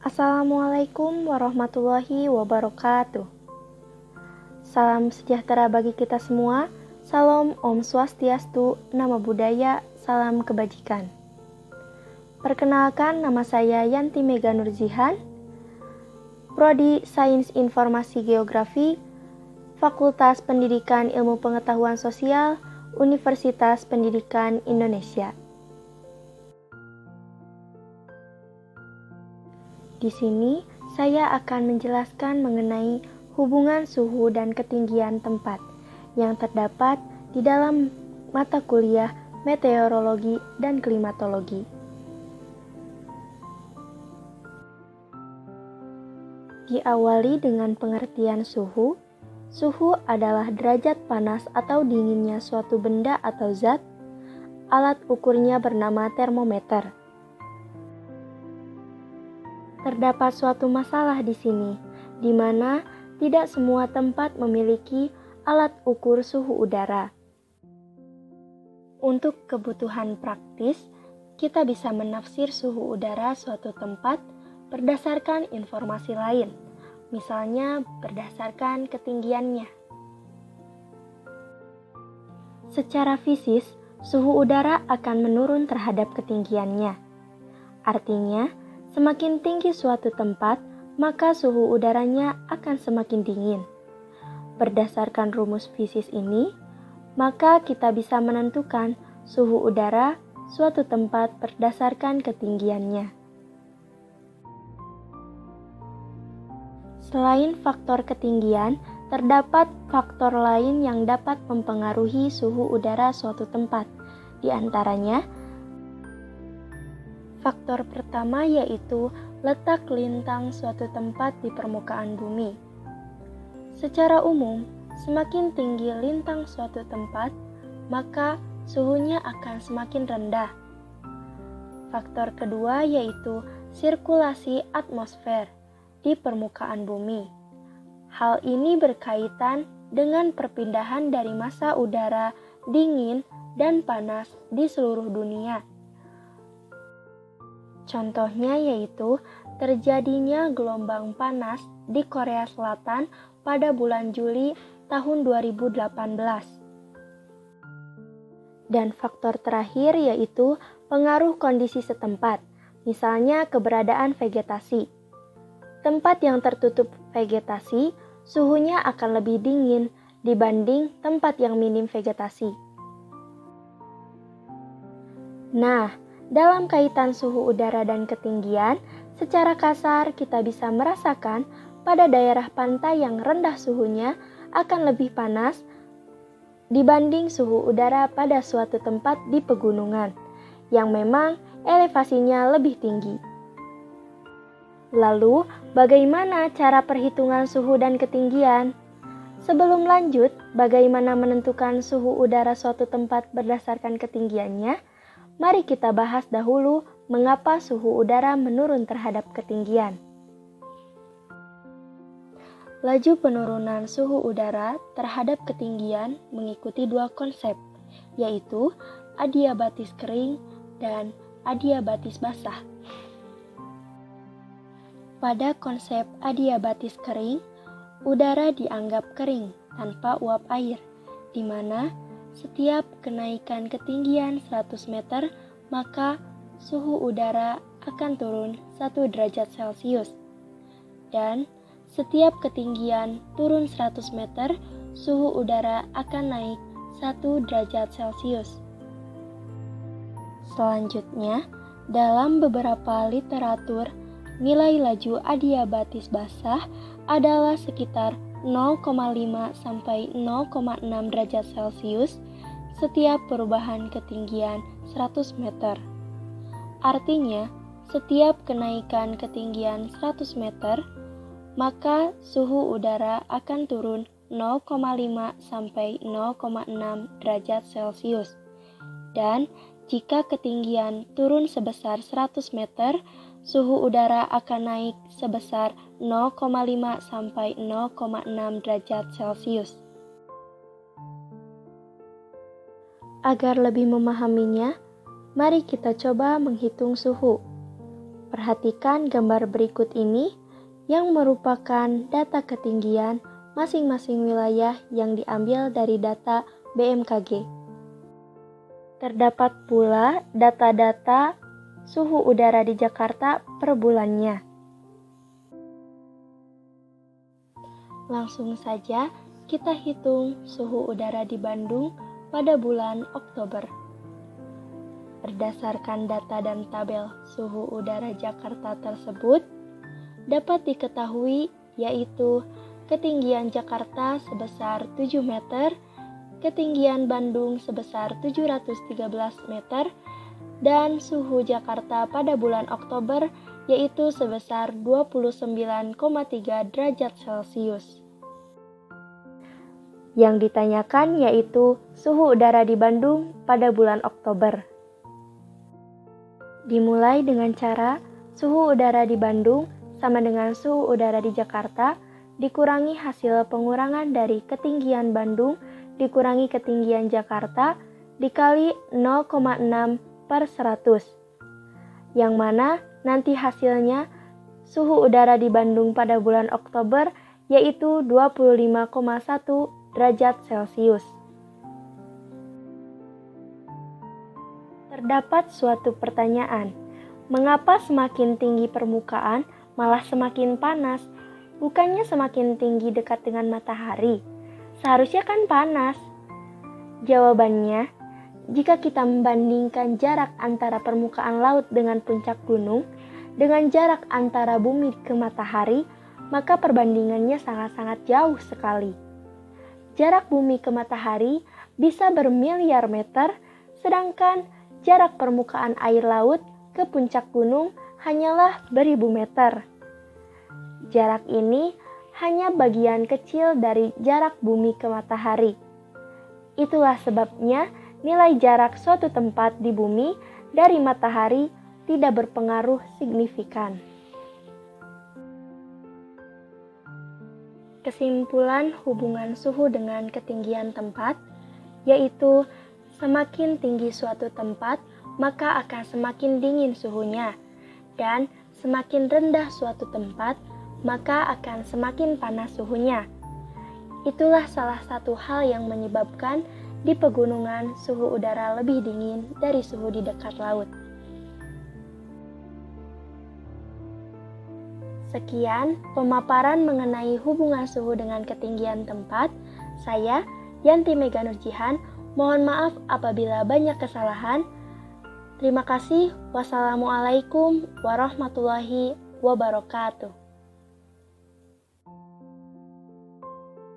Assalamualaikum warahmatullahi wabarakatuh. Salam sejahtera bagi kita semua. Salam Om Swastiastu, Namo Buddhaya, salam kebajikan. Perkenalkan, nama saya Yanti Mega Nurzihan, Prodi Sains Informasi Geografi, Fakultas Pendidikan Ilmu Pengetahuan Sosial, Universitas Pendidikan Indonesia. Di sini, saya akan menjelaskan mengenai hubungan suhu dan ketinggian tempat yang terdapat di dalam mata kuliah meteorologi dan klimatologi. Diawali dengan pengertian suhu. Suhu adalah derajat panas atau dinginnya suatu benda atau zat. Alat ukurnya bernama termometer. Terdapat suatu masalah di sini, di mana tidak semua tempat memiliki alat ukur suhu udara. Untuk kebutuhan praktis, kita bisa menafsir suhu udara suatu tempat berdasarkan informasi lain, misalnya berdasarkan ketinggiannya. Secara fisis, suhu udara akan menurun terhadap ketinggiannya. Artinya, semakin tinggi suatu tempat, maka suhu udaranya akan semakin dingin. Berdasarkan rumus fisis ini, maka kita bisa menentukan suhu udara suatu tempat berdasarkan ketinggiannya. Selain faktor ketinggian, terdapat faktor lain yang dapat mempengaruhi suhu udara suatu tempat. Di antaranya, faktor pertama yaitu letak lintang suatu tempat di permukaan bumi. Secara umum, semakin tinggi lintang suatu tempat, maka suhunya akan semakin rendah. Faktor kedua yaitu sirkulasi atmosfer di permukaan bumi. Hal ini berkaitan dengan perpindahan dari massa udara dingin dan panas di seluruh dunia. Contohnya yaitu terjadinya gelombang panas di Korea Selatan pada bulan Juli tahun 2018. Dan faktor terakhir yaitu pengaruh kondisi setempat, misalnya keberadaan vegetasi. Tempat yang tertutup vegetasi, suhunya akan lebih dingin dibanding tempat yang minim vegetasi. Nah, dalam kaitan suhu udara dan ketinggian, secara kasar kita bisa merasakan pada daerah pantai yang rendah suhunya akan lebih panas dibanding suhu udara pada suatu tempat di pegunungan, yang memang elevasinya lebih tinggi. Lalu, bagaimana cara perhitungan suhu dan ketinggian? Sebelum lanjut, bagaimana menentukan suhu udara suatu tempat berdasarkan ketinggiannya? Mari kita bahas dahulu mengapa suhu udara menurun terhadap ketinggian. Laju penurunan suhu udara terhadap ketinggian mengikuti dua konsep, yaitu adiabatis kering dan adiabatis basah. Pada konsep adiabatis kering, udara dianggap kering tanpa uap air, di mana setiap kenaikan ketinggian 100 meter, maka suhu udara akan turun 1 derajat Celcius. Dan setiap ketinggian turun 100 meter, suhu udara akan naik 1 derajat Celcius. Selanjutnya, dalam beberapa literatur, nilai laju adiabatis basah adalah sekitar 0,5 sampai 0,6 derajat Celcius setiap perubahan ketinggian 100 meter. Artinya, setiap kenaikan ketinggian 100 meter, maka suhu udara akan turun 0,5 sampai 0,6 derajat Celcius. Dan jika ketinggian turun sebesar 100 meter, suhu udara akan naik sebesar 0,5 sampai 0,6 derajat Celcius. Agar lebih memahaminya, mari kita coba menghitung suhu. Perhatikan gambar berikut ini yang merupakan data ketinggian masing-masing wilayah yang diambil dari data BMKG. Terdapat pula data-data suhu udara di Jakarta per bulannya. Langsung saja kita hitung suhu udara di Bandung pada bulan Oktober. Berdasarkan data dan tabel suhu udara Jakarta tersebut, dapat diketahui yaitu ketinggian Jakarta sebesar 7 meter, ketinggian Bandung sebesar 713 meter, dan suhu Jakarta pada bulan Oktober yaitu sebesar 29,3 derajat Celcius. Yang ditanyakan yaitu suhu udara di Bandung pada bulan Oktober. Dimulai dengan cara suhu udara di Bandung sama dengan suhu udara di Jakarta dikurangi hasil pengurangan dari ketinggian Bandung dikurangi ketinggian Jakarta dikali 0,6 per 100. Yang mana nanti hasilnya suhu udara di Bandung pada bulan Oktober yaitu 25,1 derajat Celcius. Terdapat suatu pertanyaan, mengapa semakin tinggi permukaan malah semakin panas? Bukannya semakin tinggi dekat dengan matahari? Seharusnya kan panas. Jawabannya, jika kita membandingkan jarak antara permukaan laut dengan puncak gunung, dengan jarak antara bumi ke matahari, maka perbandingannya sangat-sangat jauh sekali. Jarak bumi ke matahari bisa bermiliar meter, sedangkan jarak permukaan air laut ke puncak gunung hanyalah beribu meter. Jarak ini hanya bagian kecil dari jarak bumi ke matahari. Itulah sebabnya nilai jarak suatu tempat di bumi dari matahari tidak berpengaruh signifikan. Kesimpulan hubungan suhu dengan ketinggian tempat, yaitu semakin tinggi suatu tempat, maka akan semakin dingin suhunya, dan semakin rendah suatu tempat, maka akan semakin panas suhunya. Itulah salah satu hal yang menyebabkan di pegunungan suhu udara lebih dingin dari suhu di dekat laut. Sekian pemaparan mengenai hubungan suhu dengan ketinggian tempat. Saya, Yanti Mega Nurjihan, mohon maaf apabila banyak kesalahan. Terima kasih. Wassalamualaikum warahmatullahi wabarakatuh.